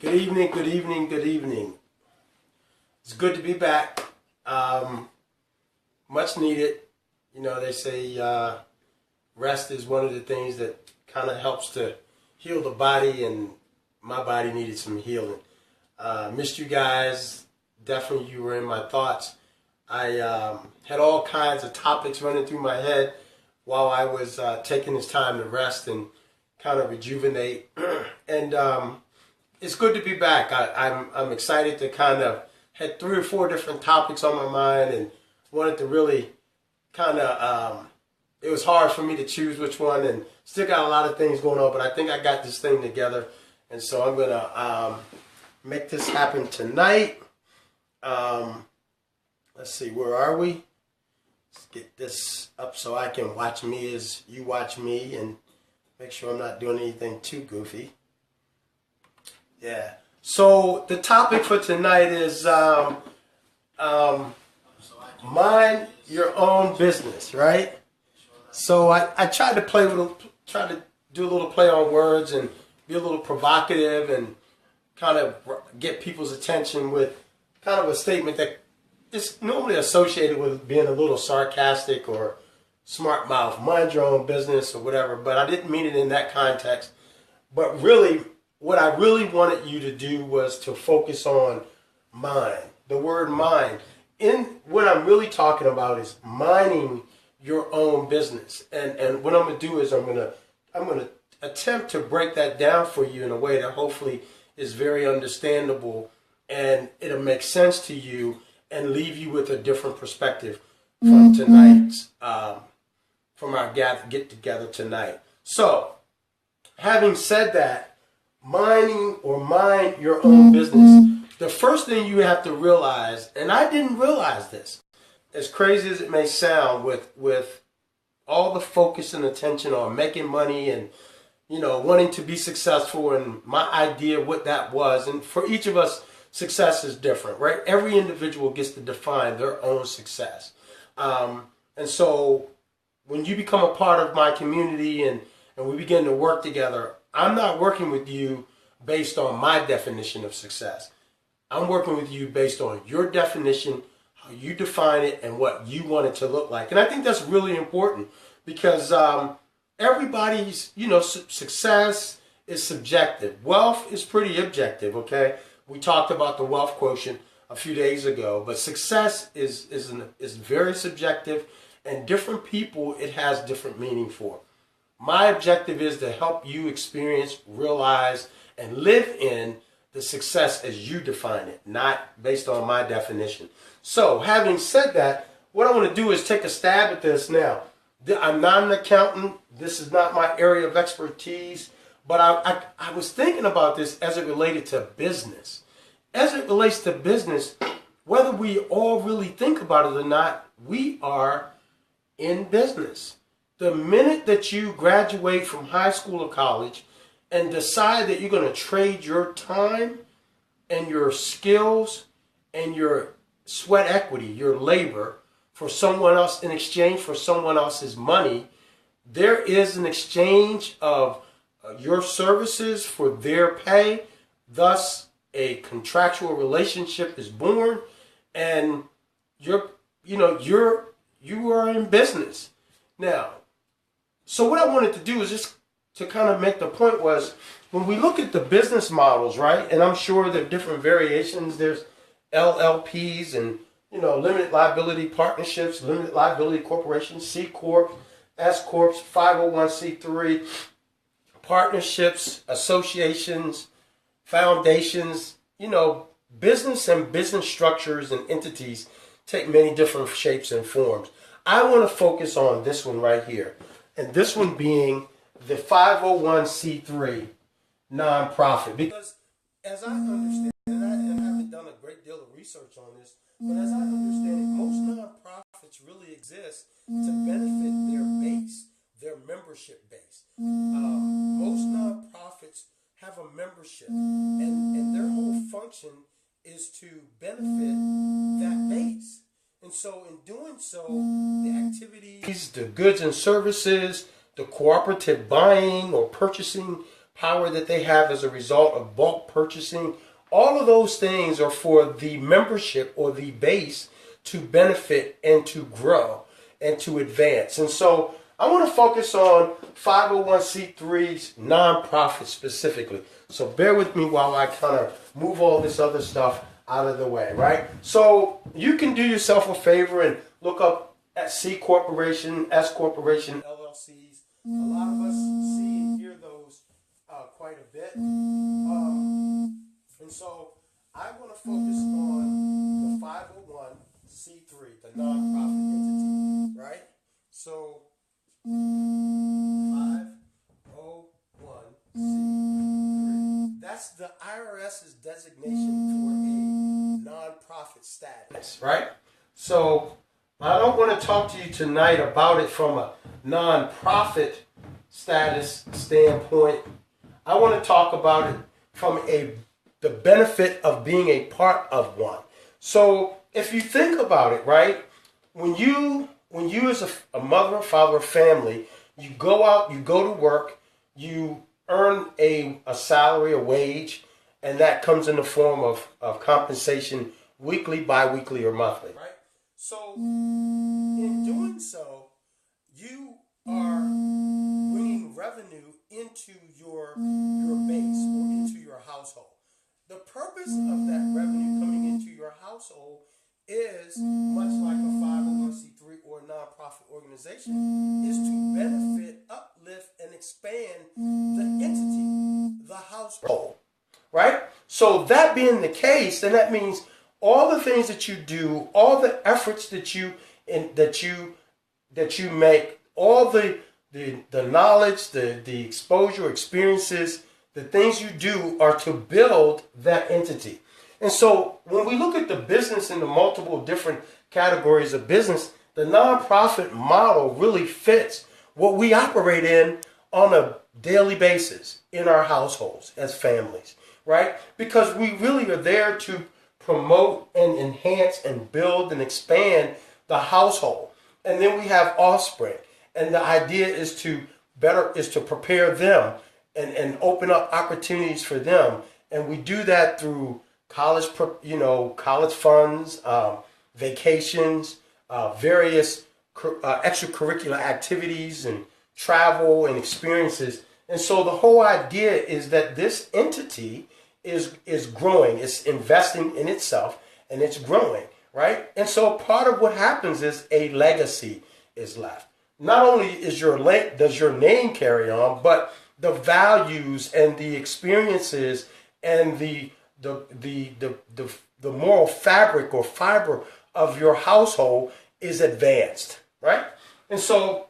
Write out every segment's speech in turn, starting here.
Good evening, good evening, good evening. It's good to be back. Much needed. You know, they say rest is one of the things that kind of helps to heal the body, and my body needed some healing. Missed you guys. Definitely you were in my thoughts. I had all kinds of topics running through my head while I was taking this time to rest and kind of rejuvenate. And it's good to be back. I'm excited to kind of had 3 or 4 different topics on my mind and wanted to really kind of, it was hard for me to choose which one, and still got a lot of things going on, but I think I got this thing together. And so I'm going to make this happen tonight. Let's see, where are we? Let's get this up so I can watch me as you watch me and make sure I'm not doing anything too goofy. Yeah. So the topic for tonight is mind your own business, right? So I tried to try to do a little play on words and be a little provocative and kind of get people's attention with kind of a statement that is normally associated with being a little sarcastic or smart mouth, mind your own business or whatever, but I didn't mean it in that context. But really, what I really wanted you to do was to focus on mind, the word mind. What I'm really talking about is minding your own business. And what I'm going to do is I'm going to attempt to break that down for you in a way that hopefully is very understandable and it'll make sense to you and leave you with a different perspective from tonight's, from our get together tonight. So, having said that, mind your own business. The first thing you have to realize, and I didn't realize this, as crazy as it may sound, with all the focus and attention on making money and, you know, wanting to be successful and my idea of what that was. And for each of us, success is different, right? Every individual gets to define their own success. And so when you become a part of my community and we begin to work together, I'm not working with you based on my definition of success. I'm working with you based on your definition, how you define it, and what you want it to look like. And I think that's really important because everybody's, success is subjective. Wealth is pretty objective, okay? We talked about the wealth quotient a few days ago, but success is very subjective, and different people it has different meaning for. My objective is to help you experience, realize, and live in the success as you define it, not based on my definition. So, having said that, what I want to do is take a stab at this now. I'm not an accountant. This is not my area of expertise. But I was thinking about this as it related to business. As it relates to business, whether we all really think about it or not, we are in business. The minute that you graduate from high school or college and decide that you're going to trade your time and your skills and your sweat equity, your labor, for someone else in exchange for someone else's money, there is an exchange of your services for their pay. Thus, a contractual relationship is born, and you are in business. Now, so what I wanted to do is just to kind of make the point was when we look at the business models, right? And I'm sure there are different variations. There's LLPs and, limited liability partnerships, limited liability corporations, C Corp, S Corps, 501c3, partnerships, associations, foundations. Business and business structures and entities take many different shapes and forms. I want to focus on this one right here. And this one being the 501c3 nonprofit. Because as I understand, and I haven't done a great deal of research on this, but as I understand it, most nonprofits really exist to benefit their base, their membership base. Most nonprofits have a membership, and their whole function is to benefit that base. And so in doing so, the activities, the goods and services, the cooperative buying or purchasing power that they have as a result of bulk purchasing. All of those things are for the membership or the base to benefit and to grow and to advance. And so I want to focus on 501c3s, nonprofits specifically. So bear with me while I kind of move all this other stuff out of the way, right? So you can do yourself a favor and look up at C Corporation, S Corporation, LLCs. A lot of us see and hear those quite a bit. And so I want to focus on the 501c3, the nonprofit entity, right? So 501c3. That's the IRS's designation for a nonprofit status, right? So I don't want to talk to you tonight about it from a nonprofit status standpoint. I want to talk about it from the benefit of being a part of one. So if you think about it, right, when you as a mother, father, family, you go out, you go to work, you earn a salary, a wage, and that comes in the form of compensation weekly, bi-weekly, or monthly, right? So in doing so, you are bringing revenue into your base or into your household. The purpose of that revenue coming into your household is, much like a 501c3 or a nonprofit organization, is to benefit, uplift, and expand the entity, the household, right? So that being the case, then that means all the things that you do, all the efforts that you make, all the knowledge, the exposure, experiences, the things you do are to build that entity. And so when we look at the business in the multiple different categories of business, the nonprofit model really fits what we operate in on a daily basis in our households as families, right? Because we really are there to promote and enhance and build and expand the household. And then we have offspring. And the idea is to prepare them and open up opportunities for them. And we do that through college funds, vacations, various extracurricular activities and travel and experiences. And so the whole idea is that this entity is growing, it's investing in itself, and it's growing, right? And so part of what happens is a legacy is left. Not only does your name carry on, but the values and the experiences and the moral fabric or fiber of your household is advanced, right? And so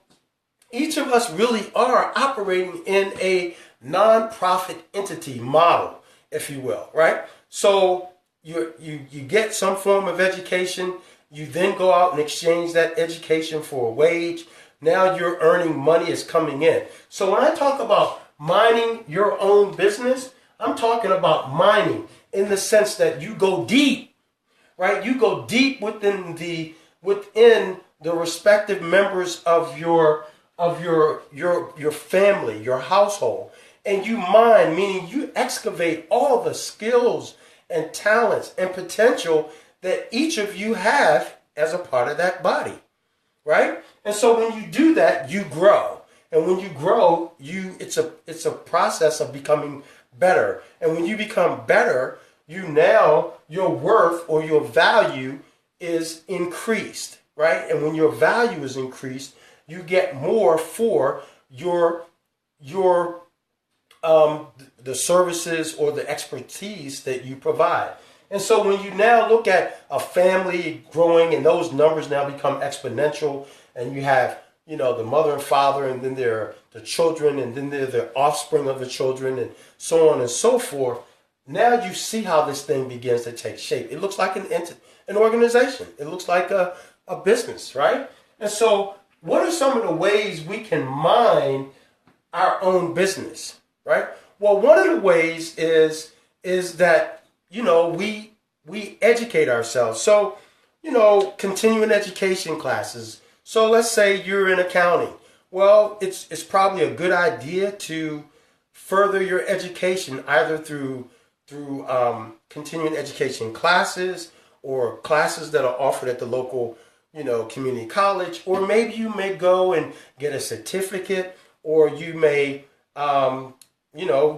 each of us really are operating in a nonprofit entity model, if you will, right? So you get some form of education, you then go out and exchange that education for a wage. Now you're earning money, is coming in. So when I talk about mining your own business, I'm talking about mining in the sense that you go deep, right? You go deep within the respective members of your family, your household. And you mine, meaning you excavate all the skills and talents and potential that each of you have as a part of that body, right? And so when you do that, you grow. And when you grow, it's a process of becoming better. And when you become better, your worth or your value is increased, right? And when your value is increased, you get more for the services or the expertise that you provide. And so when you now look at a family growing and those numbers now become exponential, and you have, the mother and father, and then there are the children, and then there are the offspring of the children, and so on and so forth, now you see how this thing begins to take shape. It looks like an organization. It looks like a business, right? And so what are some of the ways we can mine our own business, right? Well, one of the ways is that, we educate ourselves. So, continuing education classes. So let's say you're in accounting. Well, it's probably a good idea to further your education either through continuing education classes or classes that are offered at the local, community college, or maybe you may go and get a certificate, or you may,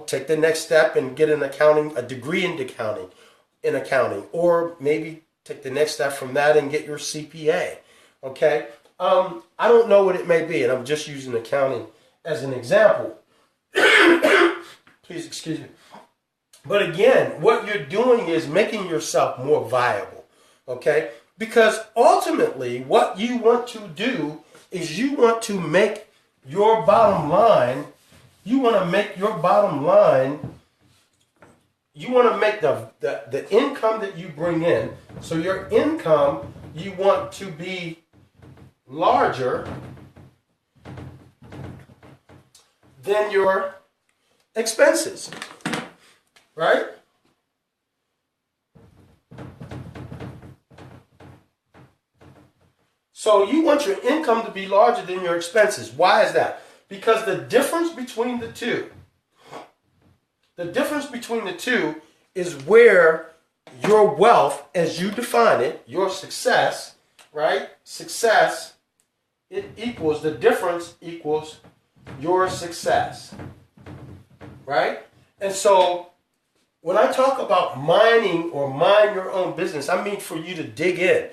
take the next step and get a degree in accounting, or maybe take the next step from that and get your CPA. Okay, I don't know what it may be, and I'm just using accounting as an example. Please excuse me. But again, what you're doing is making yourself more viable, okay? Because ultimately, what you want to do is you want to make your bottom line, you want to make the income that you bring in, so your income, you want to be larger than your expenses, right? So you want your income to be larger than your expenses. Why is that? Because the difference between the two is where your wealth, as you define it, your success, right? Success, the difference equals your success, right? And so when I talk about mining or mind your own business, I mean for you to dig in.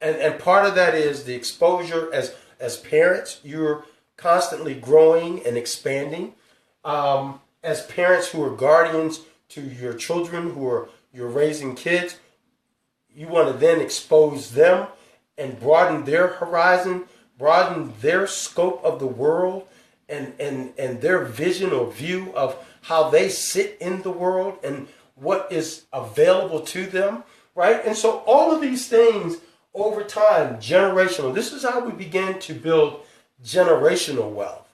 And part of that is the exposure. As parents, you're constantly growing and expanding. As parents who are guardians to your children, you're raising kids, you want to then expose them and broaden their horizon, broaden their scope of the world, and their vision or view of how they sit in the world and what is available to them, right? And so all of these things over time, generational. This is how we begin to build generational wealth,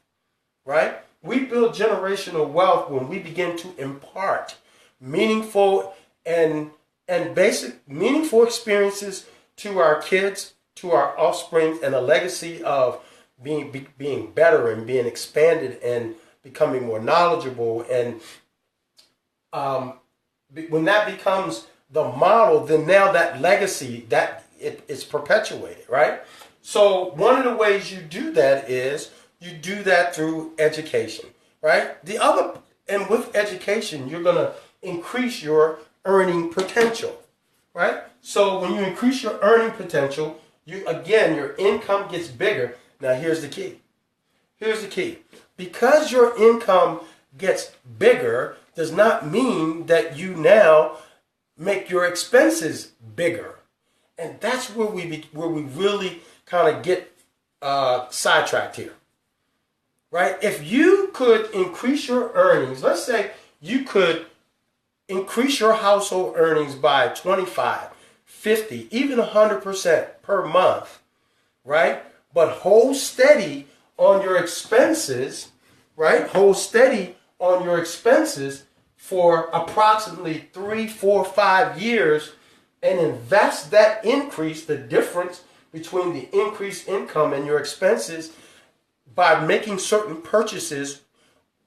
right? We build generational wealth when we begin to impart meaningful and basic meaningful experiences to our kids, to our offspring, and a legacy of being better and being expanded and becoming more knowledgeable. And when that becomes the model, then now that legacy, it's perpetuated, right? So one of the ways you do that is you do that through education, right? And with education, you're going to increase your earning potential, right? So when you increase your earning potential, your income gets bigger. Now here's the key. Because your income gets bigger does not mean that you now make your expenses bigger. And that's where we really kind of get sidetracked here, right? If you could increase your earnings, let's say you could increase your household earnings by 25, 50, even 100% per month, right? But hold steady on your expenses, right? Hold steady on your expenses for approximately 3, 4, 5 years, and invest that increase, the difference between the increased income and your expenses, by making certain purchases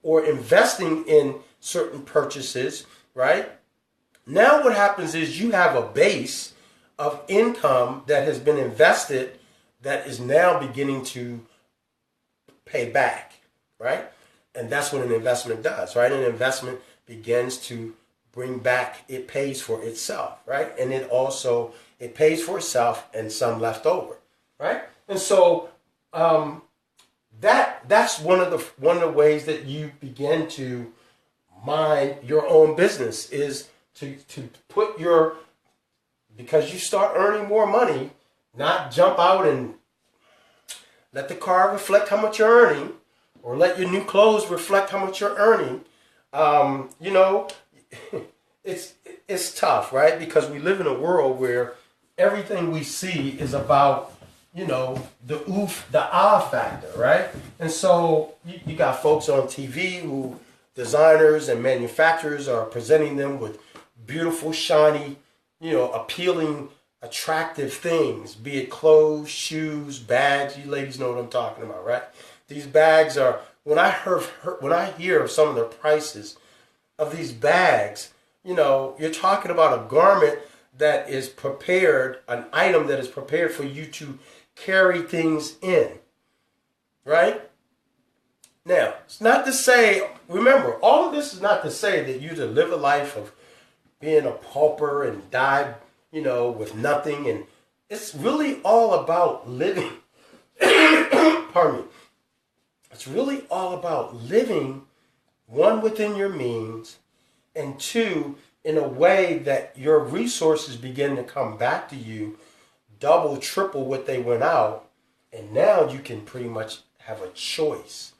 or investing in certain purchases, right? Now what happens is you have a base of income that has been invested that is now beginning to pay back, right? And that's what an investment does, right? An investment begins to bring back, it pays for itself, right? And it pays for itself and some left over, right? And so that's one of the ways that you begin to mind your own business, is to put because you start earning more money, not jump out and let the car reflect how much you're earning, or let your new clothes reflect how much you're earning. It's tough, right? Because we live in a world where everything we see is about, the ah factor, right? And so you got folks on TV who, designers and manufacturers, are presenting them with beautiful, shiny, appealing, attractive things, be it clothes, shoes, bags. You ladies know what I'm talking about, right? These bags are when I hear of some of the prices of these bags, you're talking about a garment that is prepared, an item that is prepared for you to carry things in, right? Now, it's not to say, remember, all of this is not to say that you to live a life of being a pauper and die, with nothing. And it's really all about living. Pardon me. It's really all about living, one, within your means, and two, in a way that your resources begin to come back to you, double, triple what they went out, and now you can pretty much have a choice.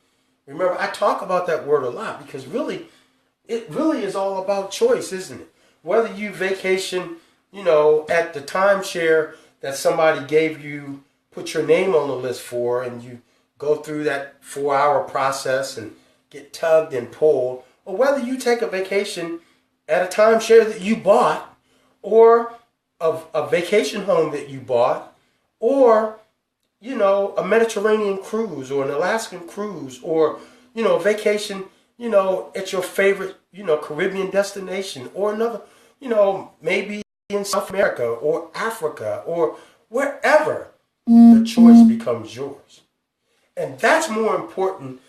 Remember, I talk about that word a lot because it really is all about choice, isn't it? Whether you vacation, at the timeshare that somebody gave you, put your name on the list for, and you go through that 4-hour process and get tugged and pulled, or whether you take a vacation at a timeshare that you bought, or a vacation home that you bought, or a Mediterranean cruise or an Alaskan cruise, or a vacation at your favorite Caribbean destination, or another maybe in South America or Africa or wherever. The choice becomes yours. And that's more important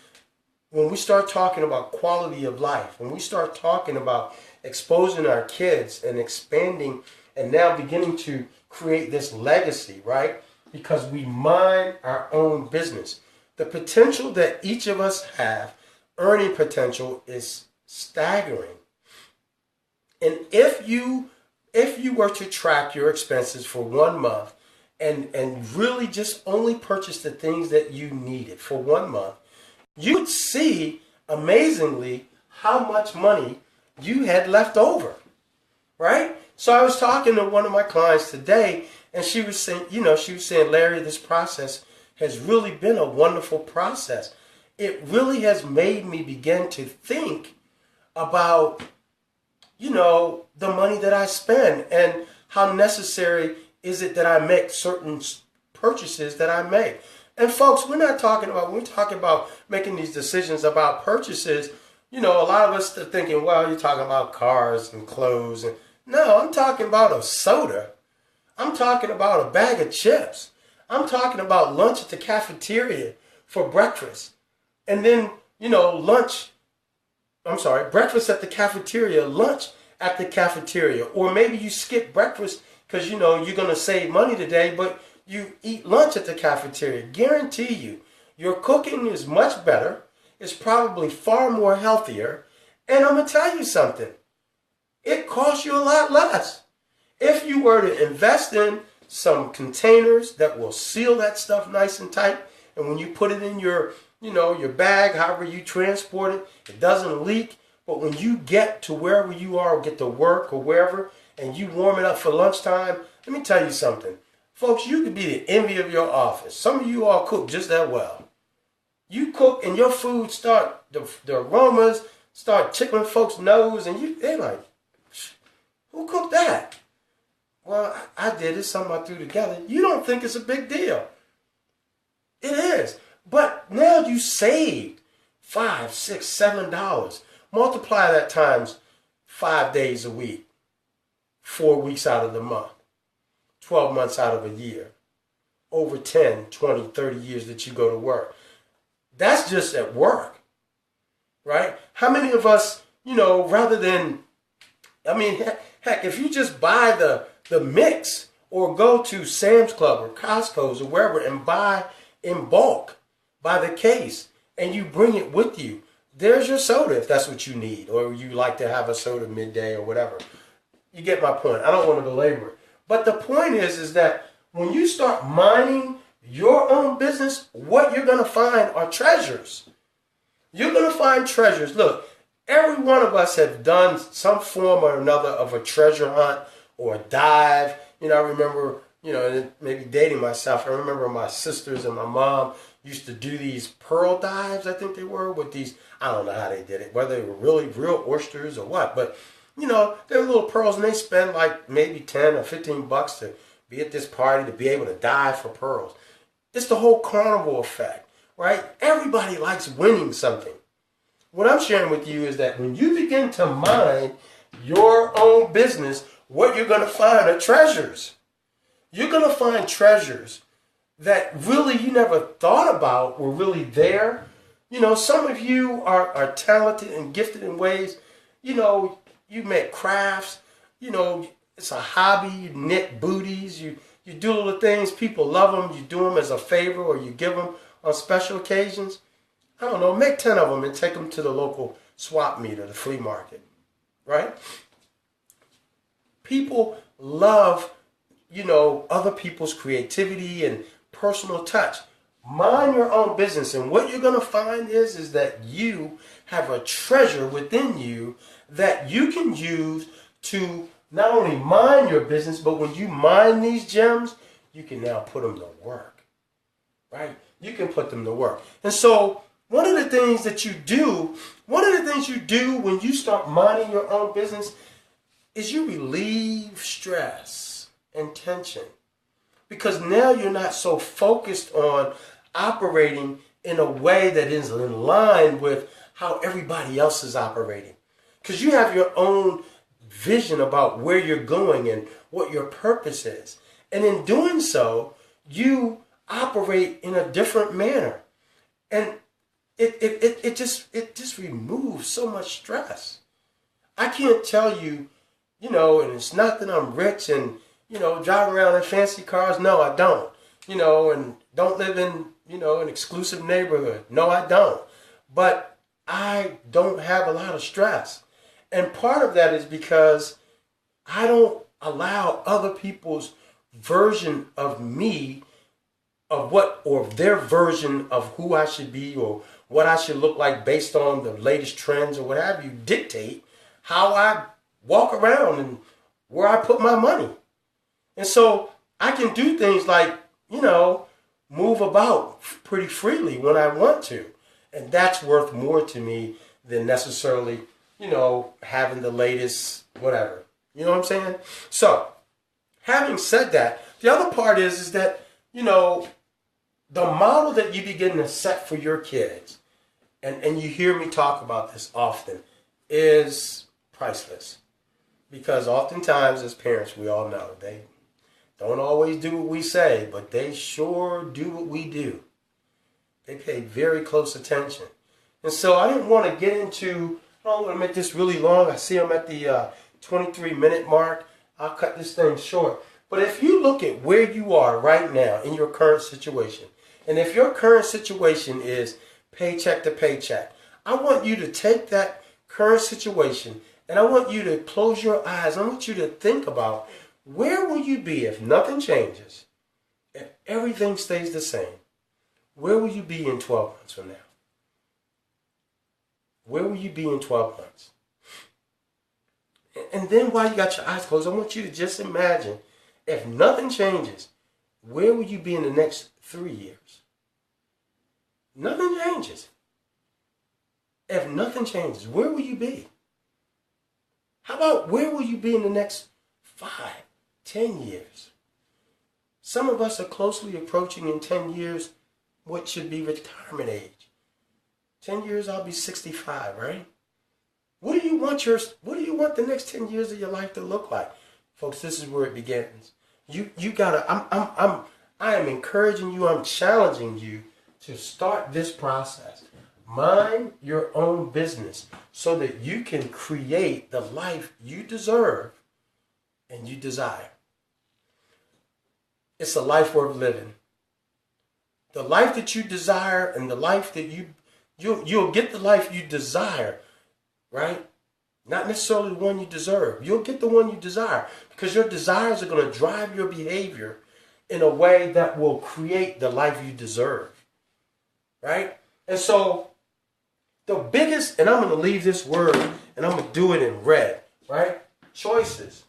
when we start talking about quality of life, when we start talking about exposing our kids and expanding and now beginning to create this legacy, right? Because we mind our own business. The potential that each of us have, earning potential, is staggering. And if you were to track your expenses for 1 month and really just only purchase the things that you needed for 1 month, you would see amazingly how much money you had left over, right? So I was talking to one of my clients today, and she was saying, Larry, this process has really been a wonderful process. It really has made me begin to think about, the money that I spend and how necessary is it that I make certain purchases that I make. And folks, when we're talking about making these decisions about purchases, a lot of us are thinking, well, you're talking about cars and clothes. And no, I'm talking about a soda. I'm talking about a bag of chips. I'm talking about lunch at the cafeteria for breakfast. And then, breakfast at the cafeteria, lunch at the cafeteria. Or maybe you skip breakfast because, you're going to save money today, but you eat lunch at the cafeteria. Guarantee you, your cooking is much better. It's probably far more healthier. And I'm going to tell you something. It costs you a lot less. If you were to invest in some containers that will seal that stuff nice and tight, and when you put it in your bag, however you transport it, it doesn't leak. But when you get to wherever you are, or get to work or wherever, and you warm it up for lunchtime, let me tell you something. Folks, you could be the envy of your office. Some of you all cook just that well. You cook and your food the aromas start tickling folks' nose, and they're like, who cooked that? Well, I did. It's something I threw together. You don't think it's a big deal. It is. But now you saved $5, $6, $7. Multiply that times 5 days a week, 4 weeks out of the month, 12 months out of a year, over 10, 20, 30 years that you go to work. That's just at work, right? How many of us, rather than, heck, if you just buy the mix or go to Sam's Club or Costco's or wherever and buy in bulk, by the case, and you bring it with you, there's your soda if that's what you need, or you like to have a soda midday or whatever. You get my point. I don't want to belabor it. But the point is that when you start minding your own business, what you're going to find are treasures. You're going to find treasures. Look, every one of us have done some form or another of a treasure hunt or a dive. I remember, maybe dating myself, I remember my sisters and my mom used to do these pearl dives, I think they were, with these, I don't know how they did it, whether they were really real oysters or what, but, they were little pearls, and they spend like maybe 10 or 15 bucks to be at this party, to be able to dive for pearls. It's the whole carnival effect. right? Everybody likes winning something. What I'm sharing with you is that when you begin to mind your own business, what you're going to find are treasures. You're going to find treasures that really you never thought about were really there. You know, some of you are talented and gifted in ways, you know, you make crafts, you know, it's a hobby, you knit booties, you do little things, people love them, you do them as a favor or you give them on special occasions. I don't know, make 10 of them and take them to the local swap meet or the flea market, right? People love, you know, other people's creativity and personal touch. Mind your own business, and what you're going to find is that you have a treasure within you that you can use to not only mind your business, but when you mine these gems, you can now put them to work, right? You can put them to work. And so one of the things you do when you start minding your own business is you relieve stress and tension. Because now you're not so focused on operating in a way that is in line with how everybody else is operating. Because you have your own vision about where you're going and what your purpose is. And in doing so, you operate in a different manner. And it just removes so much stress. I can't tell you, you know, and it's not that I'm rich and, you know, driving around in fancy cars. No, I don't. You know, and don't live in, you know, an exclusive neighborhood. No, I don't. But I don't have a lot of stress. And part of that is because I don't allow other people's version of me, of what, or their version of who I should be or what I should look like based on the latest trends or what have you, dictate how I walk around and where I put my money. And so I can do things like, you know, move about pretty freely when I want to. And that's worth more to me than necessarily, you know, having the latest whatever. You know what I'm saying? So, having said that, the other part is that, you know, the model that you begin to set for your kids, and you hear me talk about this often, is priceless. Because oftentimes as parents, we all know, they don't always do what we say, but they sure do what we do. They pay very close attention. And so I didn't want to get into, I don't want to make this really long. I see I'm at the 23-minute mark. I'll cut this thing short. But if you look at where you are right now in your current situation, and if your current situation is paycheck to paycheck, I want you to take that current situation and I want you to close your eyes. I want you to think about, where will you be if nothing changes, if everything stays the same? Where will you be in 12 months from now? Where will you be in 12 months? And then while you got your eyes closed, I want you to just imagine, if nothing changes, where will you be in the next 3 years? Nothing changes. If nothing changes, where will you be? How about where will you be in the next 5, 10 years? Some of us are closely approaching in 10 years what should be retirement age. 10 years, I'll be 65, right? What do you want the next 10 years of your life to look like? Folks, this is where it begins. You gotta, I am encouraging you, I'm challenging you to start this process. Mind your own business so that you can create the life you deserve and you desire. It's a life worth living. The life that you desire and the life that you'll get the life you desire, right? Not necessarily the one you deserve. You'll get the one you desire because your desires are going to drive your behavior in a way that will create the life you deserve, right? And so the biggest, and I'm going to leave this word and I'm going to do it in red, right? Choices.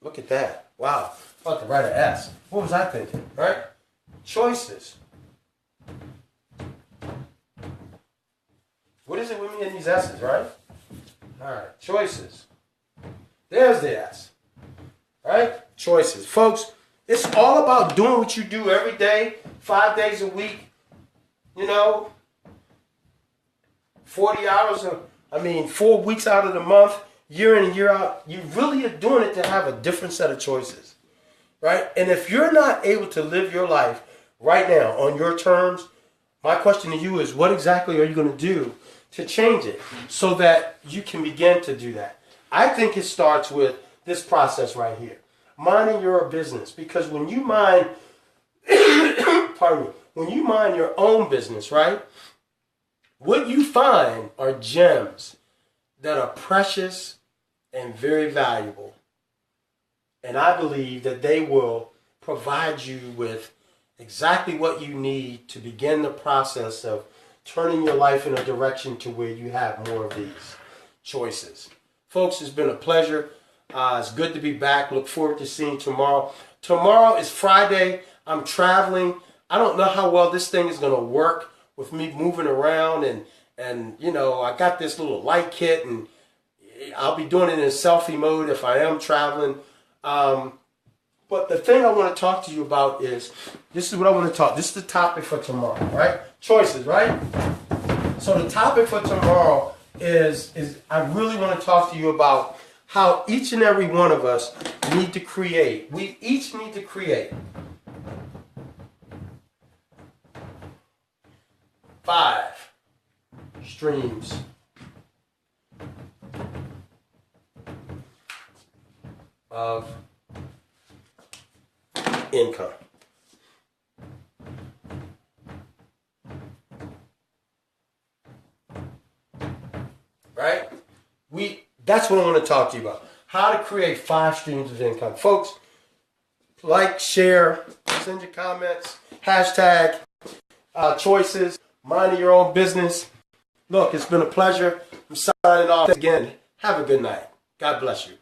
Look at that. Wow. I'm about to write an S. What was I thinking, right? Choices. What is it with me in these S's, right? All right, choices. There's the S. Right? Choices. Folks, it's all about doing what you do every day, 5 days a week, you know, 40 hours, 4 weeks out of the month, year in and year out, you really are doing it to have a different set of choices, right? And if you're not able to live your life right now on your terms, my question to you is, what exactly are you going to do to change it so that you can begin to do that? I think it starts with this process right here, minding your business. Because when you mind, pardon me, when you mind your own business, right, what you find are gems that are precious and very valuable. And I believe that they will provide you with exactly what you need to begin the process of turning your life in a direction to where you have more of these choices. Folks, it's been a pleasure. It's good to be back. Look forward to seeing you tomorrow. Tomorrow is Friday. I'm traveling. I don't know how well this thing is going to work with me moving around, and you know, I got this little light kit, and I'll be doing it in selfie mode if I am traveling. But the thing I want to talk to you about is, this is what I want to talk. This is the topic for tomorrow, right? Choices, right? So the topic for tomorrow is I really want to talk to you about how each and every one of us need to create. We each need to create 5 streams of income. Right? That's what I want to talk to you about. How to create 5 streams of income. Folks, like, share, send your comments, hashtag choices, minding your own business. Look, it's been a pleasure. I'm signing off again. Have a good night. God bless you.